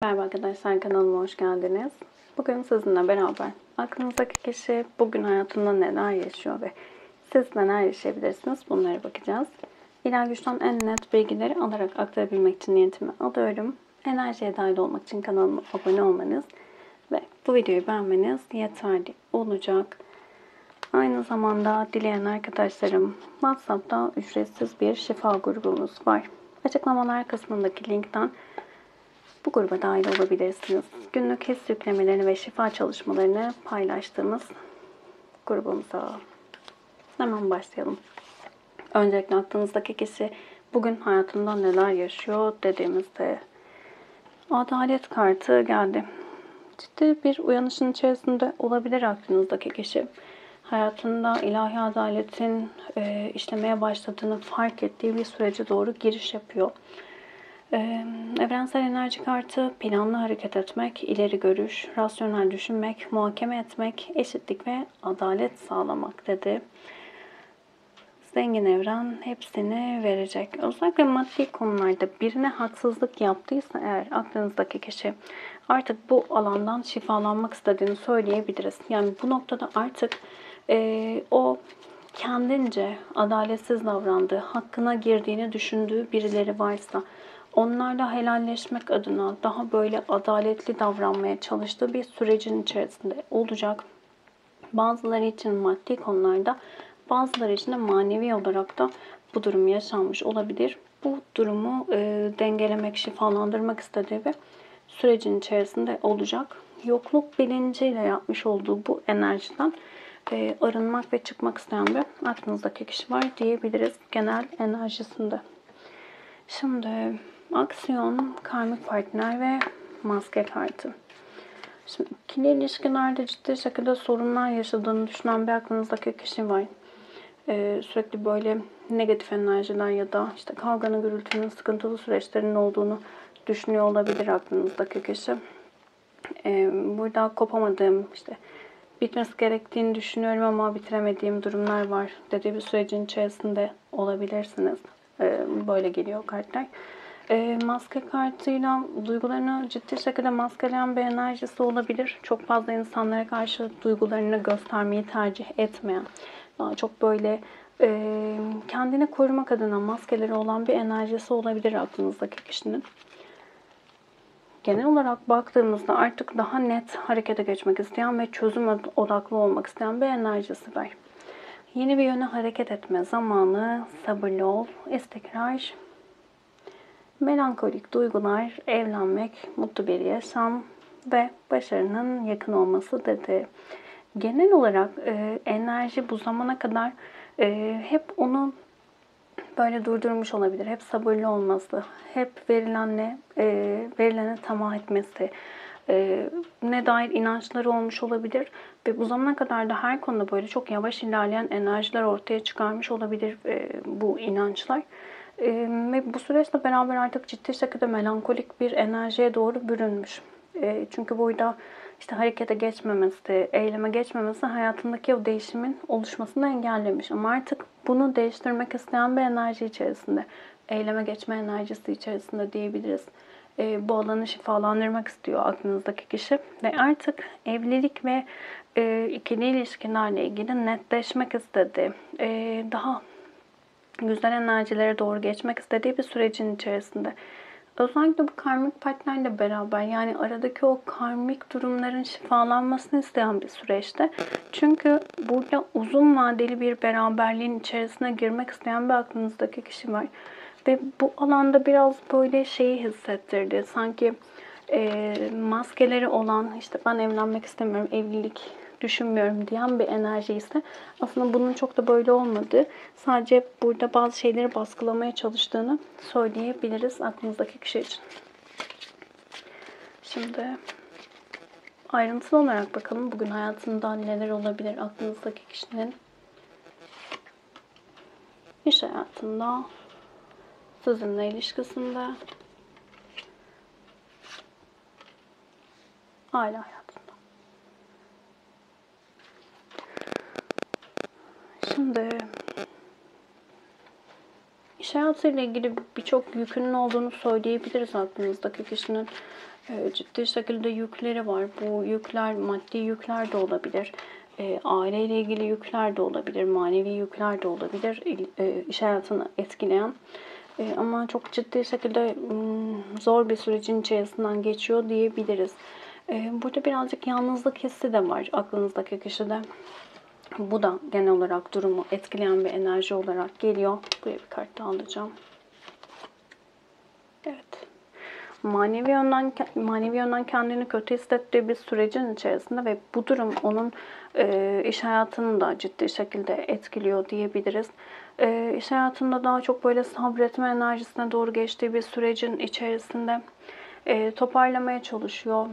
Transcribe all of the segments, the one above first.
Merhaba arkadaşlar, kanalıma hoş geldiniz. Bugün sizinle beraber aklınızdaki kişi bugün hayatında neler yaşıyor ve siz neler yaşayabilirsiniz bunlara bakacağız. İlahi güçten en net bilgileri alarak aktarabilmek için niyetimi alıyorum. Enerjiye dahil olmak için kanalıma abone olmanız ve bu videoyu beğenmeniz yeterli olacak. Aynı zamanda dileyen arkadaşlarım WhatsApp'ta ücretsiz bir şifa grubumuz var. Açıklamalar kısmındaki linkten bu gruba dahil olabilirsiniz. Günlük his yüklemelerini ve şifa çalışmalarını paylaştığımız grubumuza hemen başlayalım. Öncelikle aklınızdaki kişi bugün hayatında neler yaşıyor dediğimizde adalet kartı geldi. Ciddi bir uyanışın içerisinde olabilir aklınızdaki kişi. Hayatında ilahi adaletin işlemeye başladığını fark ettiği bir sürece doğru giriş yapıyor. Evrensel enerji kartı planlı hareket etmek, ileri görüş, rasyonel düşünmek, muhakeme etmek, eşitlik ve adalet sağlamak dedi. Zengin evren hepsini verecek. Özellikle maddi konularda birine haksızlık yaptıysa eğer aklınızdaki kişi artık bu alandan şifalanmak istediğini söyleyebiliriz. Yani bu noktada artık o kendince adaletsiz davrandığı, hakkına girdiğini düşündüğü birileri varsa onlarla helalleşmek adına daha böyle adaletli davranmaya çalıştığı bir sürecin içerisinde olacak. Bazıları için maddi konularda, bazıları için de manevi olarak da bu durum yaşanmış olabilir. Bu durumu dengelemek, şifalandırmak istediği bir sürecin içerisinde olacak. Yokluk bilinciyle yapmış olduğu bu enerjiden arınmak ve çıkmak isteyen bir aklınızdaki kişi var diyebiliriz genel enerjisinde. Şimdi aksiyon, karmik partner ve maske kartı. Şimdi ikili ilişkilerde ciddi şekilde sorunlar yaşadığını düşünen bir aklınızdaki kişi var. Sürekli böyle negatif enerjiler ya da işte kavganın, gürültünün, sıkıntılı süreçlerin olduğunu düşünüyor olabilir aklınızdaki kişi. Burada kopamadığım, işte bitmesi gerektiğini düşünüyorum ama bitiremediğim durumlar var dediği bir sürecin içerisinde olabilirsiniz. Böyle geliyor kartlar. Maske kartıyla duygularını ciddi şekilde maskeleyen bir enerjisi olabilir. Çok fazla insanlara karşı duygularını göstermeyi tercih etmeyen, daha çok böyle kendini korumak adına maskeleri olan bir enerjisi olabilir aklınızdaki kişinin. Genel olarak baktığımızda artık daha net harekete geçmek isteyen ve çözüm odaklı olmak isteyen bir enerjisi var. Yeni bir yöne hareket etme zamanı, sabırlı ol, istikrar, melankolik duygular, evlenmek, mutlu bir yaşam ve başarının yakın olması dedi. Genel olarak enerji bu zamana kadar hep onu böyle durdurmuş olabilir. Hep sabırlı olması, hep verilene tamah etmesi, ne dair inançları olmuş olabilir. Ve bu zamana kadar da her konuda böyle çok yavaş ilerleyen enerjiler ortaya çıkarmış olabilir bu inançlar. Ve bu süreçle beraber artık ciddi şekilde melankolik bir enerjiye doğru bürünmüş. Çünkü burada işte harekete geçmemesi, eyleme geçmemesi hayatındaki o değişimin oluşmasını engellemiş. Ama artık bunu değiştirmek isteyen bir enerji içerisinde, eyleme geçme enerjisi içerisinde diyebiliriz. Bu alanı şifalandırmak istiyor aklınızdaki kişi. Ve artık evlilik ve ikili ilişkilerle ilgili netleşmek istediği, daha güzel enerjilere doğru geçmek istediği bir sürecin içerisinde. Özellikle bu karmik partnerle beraber, yani aradaki o karmik durumların şifalanmasını isteyen bir süreçte. Çünkü burada uzun vadeli bir beraberliğin içerisine girmek isteyen bir aklınızdaki kişi var. Ve bu alanda biraz böyle şeyi hissettirdi. Sanki maskeleri olan, işte ben evlenmek istemiyorum, evlilik düşünmüyorum diyen bir enerji ise aslında bunun çok da böyle olmadığı, sadece burada bazı şeyleri baskılamaya çalıştığını söyleyebiliriz aklınızdaki kişi için. Şimdi ayrıntılı olarak bakalım bugün hayatında neler olabilir aklınızdaki kişinin. İş hayatında, sizinle ilişkisinde, aile hayatında. Şimdi iş hayatıyla ilgili birçok yükünün olduğunu söyleyebiliriz aklınızdaki kişinin. Ciddi şekilde yükleri var. Bu yükler maddi yükler de olabilir. Aileyle ilgili yükler de olabilir. Manevi yükler de olabilir. İş hayatını etkileyen. Ama çok ciddi şekilde zor bir sürecin içerisinden geçiyor diyebiliriz. Burada birazcık yalnızlık hissi de var aklınızdaki kişide. Bu da genel olarak durumu etkileyen bir enerji olarak geliyor. Buraya bir kart daha alacağım. Evet. Manevi yönden kendini kötü hissettiği bir sürecin içerisinde ve bu durum onun iş hayatını da ciddi şekilde etkiliyor diyebiliriz. İş hayatında daha çok böyle sabretme enerjisine doğru geçtiği bir sürecin içerisinde toparlamaya çalışıyor.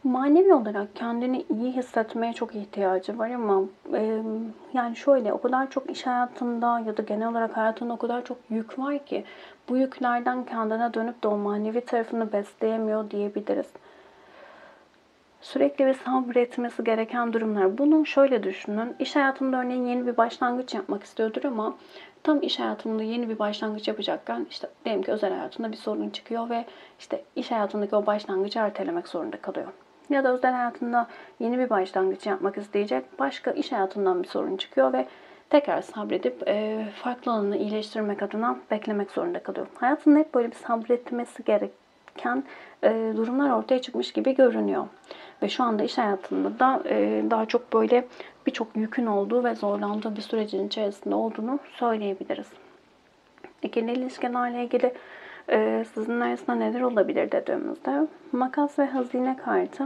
Manevi olarak kendini iyi hissetmeye çok ihtiyacı var ama yani şöyle o kadar çok iş hayatında ya da genel olarak hayatında o kadar çok yük var ki bu yüklerden kendine dönüp de o manevi tarafını besleyemiyor diyebiliriz. Sürekli bir sabretmesi gereken durumlar. Bunu şöyle düşünün. İş hayatında örneğin yeni bir başlangıç yapmak istiyordur ama tam iş hayatında yeni bir başlangıç yapacakken işte diyelim ki özel hayatında bir sorun çıkıyor ve işte iş hayatındaki o başlangıcı ertelemek zorunda kalıyor. Ya da özel hayatında yeni bir başlangıç yapmak isteyecek, başka iş hayatından bir sorun çıkıyor ve tekrar sabredip farklı alanını iyileştirmek adına beklemek zorunda kalıyor. Hayatında hep böyle bir sabretmesi gereken durumlar ortaya çıkmış gibi görünüyor. Ve şu anda iş hayatında da daha çok böyle birçok yükün olduğu ve zorlandığı bir sürecin içerisinde olduğunu söyleyebiliriz. İkili ilişkilerle ilgili sizin arasında neler olabilir dediğimizde makas ve hazine kartı.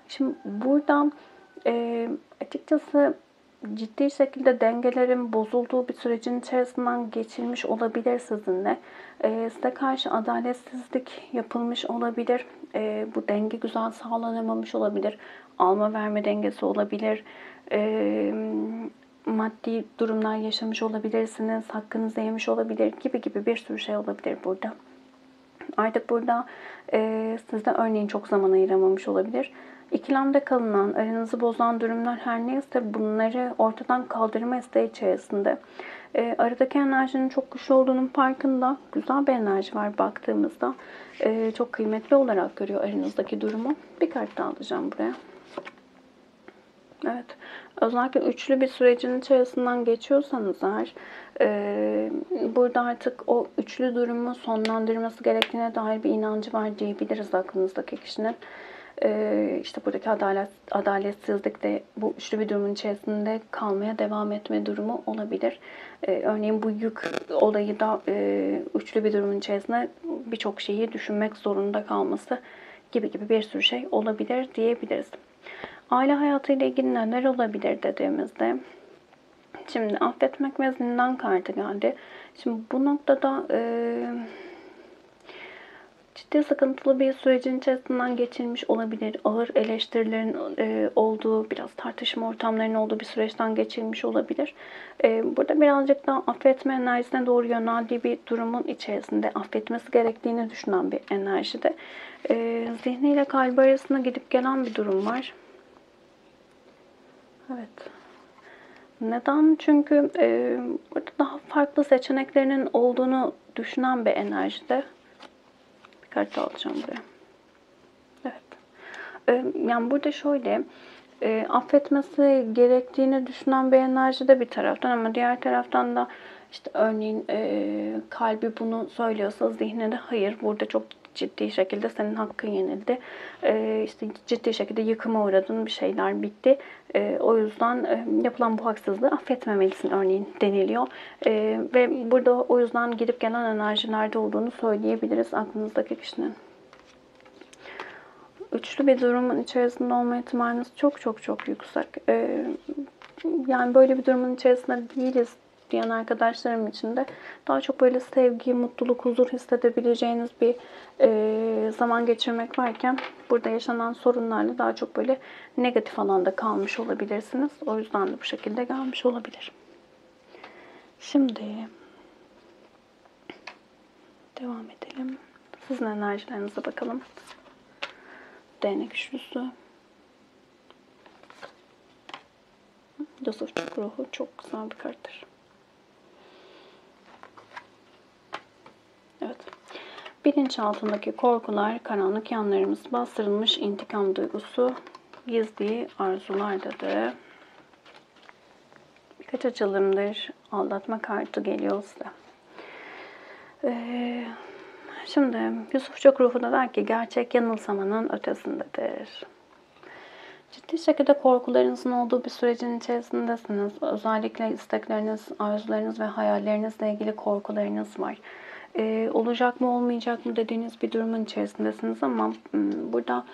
Şimdi buradan açıkçası ciddi şekilde dengelerin bozulduğu bir sürecin içerisinden geçilmiş olabilir sizinle. Size karşı adaletsizlik yapılmış olabilir. Bu denge güzel sağlanamamış olabilir. Alma verme dengesi olabilir. Maddi durumlar yaşamış olabilirsiniz. Hakkınızı yemiş olabilir gibi bir sürü şey olabilir burada. Artık burada sizde örneğin çok zaman ayıramamış olabilir. İkilemde kalınan, aranızı bozan durumlar her neyse bunları ortadan kaldırma isteği içerisinde. Aradaki enerjinin çok güçlü olduğunun farkında. Güzel bir enerji var baktığımızda. Çok kıymetli olarak görüyor aranızdaki durumu. Bir kart daha alacağım buraya. Evet. Özellikle üçlü bir sürecin içerisinden geçiyorsanız eğer burada artık o üçlü durumu sonlandırması gerektiğine dair bir inancı var diyebiliriz aklınızdaki kişinin. İşte buradaki adaletsizlik de bu üçlü bir durumun içerisinde kalmaya devam etme durumu olabilir. Örneğin bu yük olayı da üçlü bir durumun içerisinde birçok şeyi düşünmek zorunda kalması gibi bir sürü şey olabilir diyebiliriz. Aile hayatıyla ilgili neler olabilir dediğimizde, şimdi affetmek ve zindan kartı geldi. Şimdi bu noktada ciddi sıkıntılı bir sürecin içerisinden geçilmiş olabilir. Ağır eleştirilerin olduğu, biraz tartışma ortamlarının olduğu bir süreçten geçilmiş olabilir. Burada birazcık daha affetme enerjisine doğru yöneldiği bir durumun içerisinde affetmesi gerektiğini düşünen bir enerjide. Zihniyle kalbi arasında gidip gelen bir durum var. Evet. Neden? Çünkü burada daha farklı seçeneklerinin olduğunu düşünen bir enerjide. Bir kart alacağım buraya. Evet. Yani burada şöyle affetmesi gerektiğini düşünen bir enerjide bir taraftan ama diğer taraftan da işte örneğin kalbi bunu söylüyorsa zihnine de hayır burada çok ciddi şekilde senin hakkın yenildi. İşte ciddi şekilde yıkıma uğradın, bir şeyler bitti. O yüzden yapılan bu haksızlığı affetmemelisin örneğin deniliyor. Ve burada o yüzden gidip gelen enerjilerde olduğunu söyleyebiliriz aklınızdaki kişinin. Üçlü bir durumun içerisinde olma ihtimaliniz çok yüksek. Yani böyle bir durumun içerisinde değiliz diyen arkadaşlarım için de daha çok böyle sevgi, mutluluk, huzur hissedebileceğiniz bir zaman geçirmek varken burada yaşanan sorunlarla daha çok böyle negatif alanda kalmış olabilirsiniz. O yüzden de bu şekilde gelmiş olabilir. Şimdi devam edelim. Sizin enerjilerinize bakalım. Değnek üçlüsü. Yusufçuk ruhu çok güzel bir karttır. Evet. Bilinçaltındaki korkular, karanlık yanlarımız, bastırılmış intikam duygusu, gizli arzular dedi. Birkaç açılımdır aldatma kartı geliyor size. Şimdi Yusuf Çok Ruhu da der ki gerçek yanılsamanın ötesindedir. Ciddi şekilde korkularınızın olduğu bir sürecin içerisindesiniz. Özellikle istekleriniz, arzularınız ve hayallerinizle ilgili korkularınız var. Olacak mı olmayacak mı dediğiniz bir durumun içerisindesiniz ama burada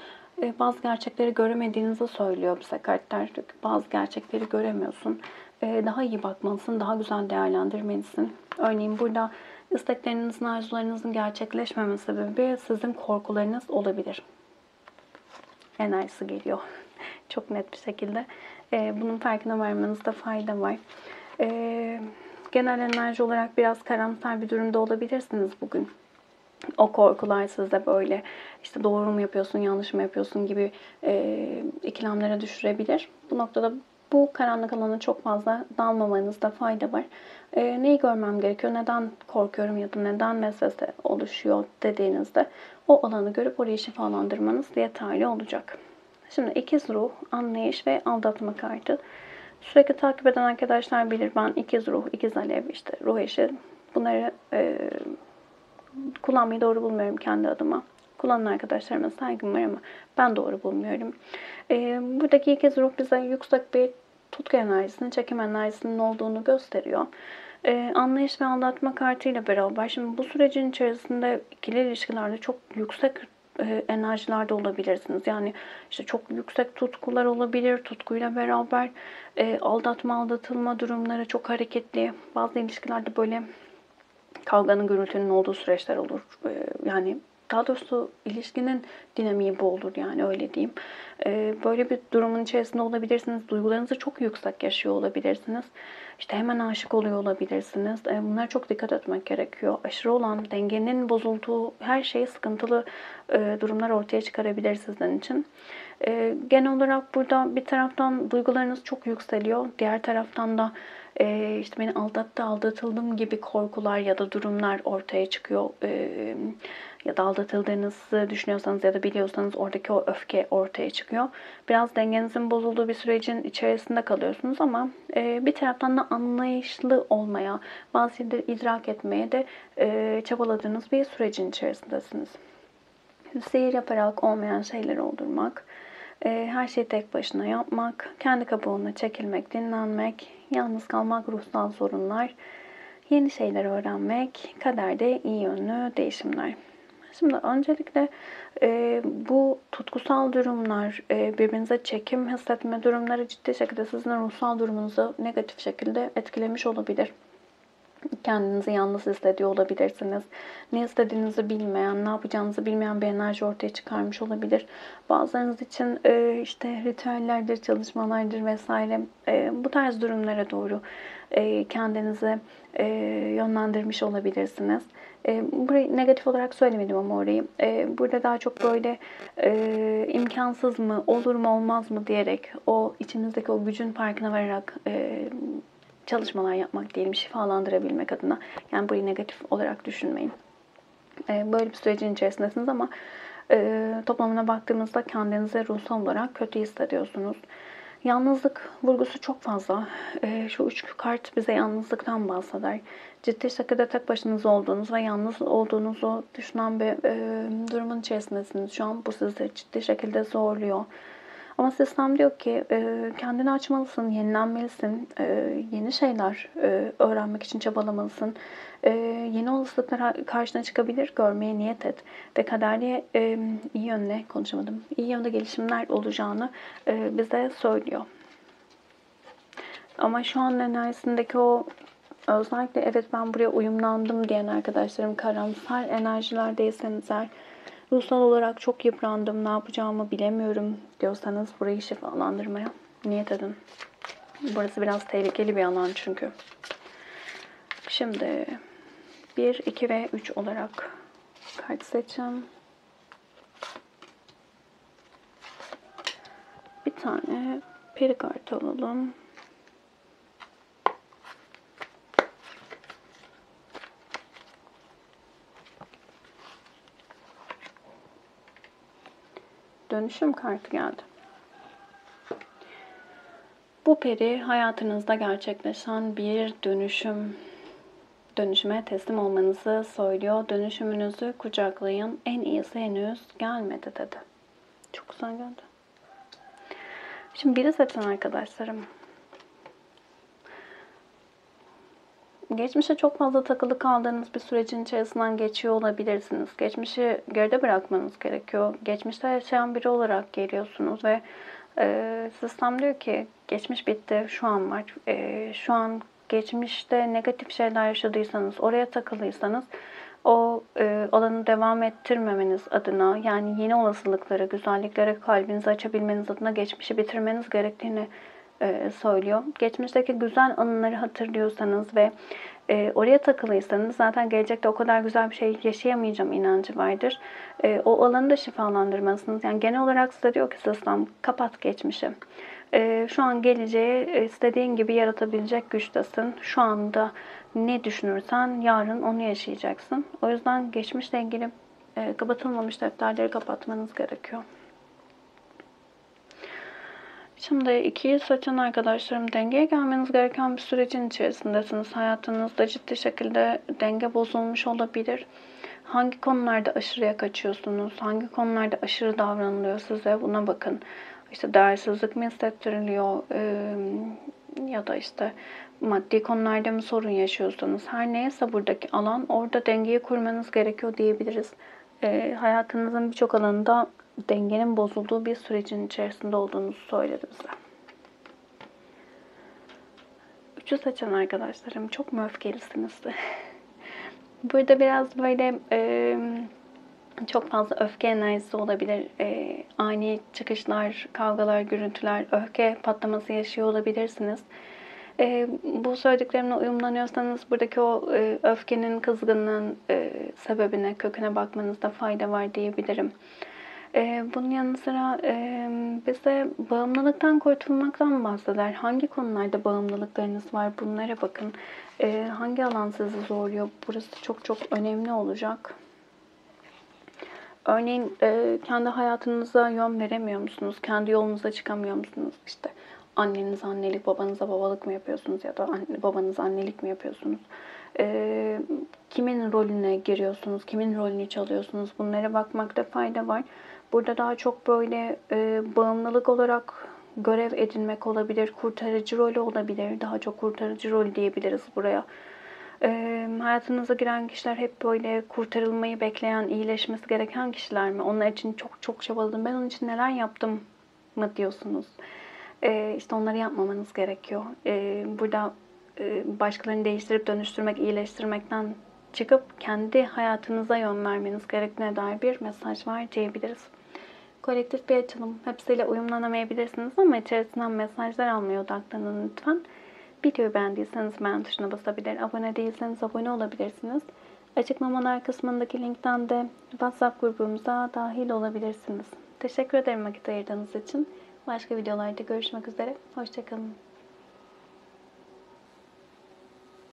bazı gerçekleri göremediğinizi söylüyor bize kartlar. Bazı gerçekleri göremiyorsun. Daha iyi bakmalısın, daha güzel değerlendirmelisin. Örneğin burada isteklerinizin, arzularınızın gerçekleşmeme sebebi sizin korkularınız olabilir. Enerjisi geliyor. Çok net bir şekilde. Bunun farkına varmanızda fayda var. Genel enerji olarak biraz karamsar bir durumda olabilirsiniz bugün. O korkular sizde böyle işte doğru mu yapıyorsun, yanlış mı yapıyorsun gibi ikilemlere düşürebilir. Bu noktada bu karanlık alana çok fazla dalmamanızda fayda var. Neyi görmem gerekiyor, neden korkuyorum ya da neden vesvese oluşuyor dediğinizde o alanı görüp orayı şifalandırmanız yeterli olacak. Şimdi ikiz ruh, anlayış ve aldatma kartı. Sürekli takip eden arkadaşlar bilir, ben ikiz ruh, ikiz alev, işte ruh eşi, bunları kullanmayı doğru bulmuyorum kendi adıma. Kullanan arkadaşlarıma saygım var ama ben doğru bulmuyorum. Buradaki ikiz ruh bize yüksek bir tutku enerjisinin, çekim enerjisinin olduğunu gösteriyor. Anlayış ve aldatma kartıyla beraber şimdi bu sürecin içerisinde ikili ilişkilerde çok yüksek enerjilerde olabilirsiniz. Yani işte çok yüksek tutkular olabilir. Tutkuyla beraber aldatma, aldatılma durumları çok hareketli. Bazı ilişkilerde böyle kavganın, gürültünün olduğu süreçler olur. Yani daha doğrusu ilişkinin dinamiği bu olur, yani öyle diyeyim. Böyle bir durumun içerisinde olabilirsiniz. Duygularınızı çok yüksek yaşıyor olabilirsiniz. İşte hemen aşık oluyor olabilirsiniz. Bunlara çok dikkat etmek gerekiyor. Aşırı olan dengenin bozulduğu her şey sıkıntılı durumlar ortaya çıkarabilir sizin için. Genel olarak burada bir taraftan duygularınız çok yükseliyor. Diğer taraftan da işte beni aldattı, aldatıldım gibi korkular ya da durumlar ortaya çıkıyor. Ya da aldatıldığınızı düşünüyorsanız ya da biliyorsanız oradaki o öfke ortaya çıkıyor. Biraz dengenizin bozulduğu bir sürecin içerisinde kalıyorsunuz ama bir taraftan da anlayışlı olmaya, bazı şeyleri idrak etmeye de çabaladığınız bir sürecin içerisindesiniz. Sihir yaparak olmayan şeyleri oldurmak, her şeyi tek başına yapmak, kendi kabuğuna çekilmek, dinlenmek, yalnız kalmak, ruhsal sorunlar, yeni şeyler öğrenmek, kaderde iyi yönlü değişimler. Şimdi öncelikle bu tutkusal durumlar, birbirinize çekim hissetme durumları ciddi şekilde sizin ruhsal durumunuzu negatif şekilde etkilemiş olabilir. Kendinizi yalnız hissediyor olabilirsiniz. Ne istediğinizi bilmeyen, ne yapacağınızı bilmeyen bir enerji ortaya çıkarmış olabilir. Bazılarınız için işte ritüellerdir, çalışmalardır vesaire bu tarz durumlara doğru kendinizi yönlendirmiş olabilirsiniz. Burayı negatif olarak söylemedim ama orayı. Burada daha çok böyle imkansız mı, olur mu, olmaz mı diyerek o içinizdeki o gücün farkına vararak çalışmalar yapmak diyelim, şifalandırabilmek adına. Yani burayı negatif olarak düşünmeyin. Böyle bir sürecin içerisindesiniz ama toplamına baktığımızda kendinizi ruhsal olarak kötü hissediyorsunuz. Yalnızlık vurgusu çok fazla. Şu üç kart bize yalnızlıktan bahseder. Ciddi şekilde tek başınıza olduğunuz ve yalnız olduğunuzu düşünen bir durumun içerisindesiniz şu an. Bu sizi ciddi şekilde zorluyor. Ama sistem diyor ki kendini açmalısın, yenilenmelisin, yeni şeyler öğrenmek için çabalamalısın. Yeni olasılıklar karşına çıkabilir, görmeye niyet et. Ve kaderde iyi yönde, konuşamadım, iyi yönde gelişimler olacağını bize söylüyor. Ama şu an enerjisindeki o özellikle evet ben buraya uyumlandım diyen arkadaşlarım, karamsar enerjilerdeyseniz eğer, ruhsal olarak çok yıprandım, ne yapacağımı bilemiyorum diyorsanız burayı şifalandırmaya niyet edin. Burası biraz tehlikeli bir alan çünkü. Şimdi 1, 2 ve 3 olarak kart seçeceğim. Bir tane peri kartı alalım. dönüşüm kartı geldi. Bu peri hayatınızda gerçekleşen bir dönüşüme teslim olmanızı söylüyor. Dönüşümünüzü kucaklayın. En iyisi henüz gelmedi dedi. Çok güzel geldi. Şimdi biri seçen arkadaşlarım. Geçmişe çok fazla takılı kaldığınız bir sürecin içerisinden geçiyor olabilirsiniz. Geçmişi geride bırakmanız gerekiyor. Geçmişte yaşayan biri olarak geliyorsunuz ve sistem diyor ki geçmiş bitti, şu an var. Şu an geçmişte negatif şeyler yaşadıysanız, oraya takılıysanız o alanı devam ettirmemeniz adına, yani yeni olasılıklara, güzelliklere kalbinizi açabilmeniz adına geçmişi bitirmeniz gerektiğini söylüyor. Geçmişteki güzel anıları hatırlıyorsanız ve oraya takılıysanız zaten gelecekte o kadar güzel bir şey yaşayamayacağım inancı vardır. O alanı da şifalandırmalısınız. Yani genel olarak size diyor ki sistem kapat geçmişi. Şu an geleceği istediğin gibi yaratabilecek güçtesin. Şu anda ne düşünürsen yarın onu yaşayacaksın. O yüzden geçmişle ilgili kapatılmamış defterleri kapatmanız gerekiyor. Şimdi ikiyi seçen arkadaşlarım, dengeye gelmeniz gereken bir sürecin içerisindesiniz. Hayatınızda ciddi şekilde denge bozulmuş olabilir. Hangi konularda aşırıya kaçıyorsunuz? Hangi konularda aşırı davranılıyor size? Buna bakın. İşte değersizlik mi hissettiriliyor? Ya da işte maddi konularda mı sorun yaşıyorsanız, her neyse buradaki alan, orada dengeyi kurmanız gerekiyor diyebiliriz. Hayatınızın birçok alanında dengenin bozulduğu bir sürecin içerisinde olduğunuzu söyledi bize. Üçü seçen arkadaşlarım, çok mu öfkelisiniz? Burada biraz böyle çok fazla öfke enerjisi olabilir. Ani çıkışlar, kavgalar, gürültüler, öfke patlaması yaşıyor olabilirsiniz. Bu söylediklerimle uyumlanıyorsanız buradaki o öfkenin, kızgınlığın sebebine, köküne bakmanızda fayda var diyebilirim. Bunun yanı sıra bize bağımlılıktan kurtulmaktan bahseder. Hangi konularda bağımlılıklarınız var? Bunlara bakın. Hangi alan sizi zorluyor? Burası çok çok önemli olacak. Örneğin kendi hayatınıza yön veremiyor musunuz? Kendi yolunuza çıkamıyor musunuz? İşte annenize annelik, babanıza babalık mı yapıyorsunuz? Ya da babanıza annelik mi yapıyorsunuz? Kimin rolüne giriyorsunuz? Kimin rolünü çalıyorsunuz? Bunlara bakmakta fayda var. Burada daha çok böyle bağımlılık olarak görev edinmek olabilir. Kurtarıcı rolü olabilir. Daha çok kurtarıcı rol diyebiliriz buraya. Hayatınıza giren kişiler hep böyle kurtarılmayı bekleyen, iyileşmesi gereken kişiler mi? Onlar için çok çok çabaladım. Ben onun için neler yaptım mı diyorsunuz? İşte onları yapmamanız gerekiyor. Burada başkalarını değiştirip dönüştürmek, iyileştirmekten çıkıp kendi hayatınıza yön vermeniz gerektiğine dair bir mesaj var diyebiliriz. Kolektif bir açılım. Hepsiyle uyumlanamayabilirsiniz ama içerisinden mesajlar almaya odaklanın lütfen. Videoyu beğendiyseniz beğen tuşuna basabilir. Abone değilseniz abone olabilirsiniz. Açıklamalar kısmındaki linkten de WhatsApp grubumuza dahil olabilirsiniz. Teşekkür ederim vakit ayırdığınız için. Başka videolarda görüşmek üzere. Hoşçakalın.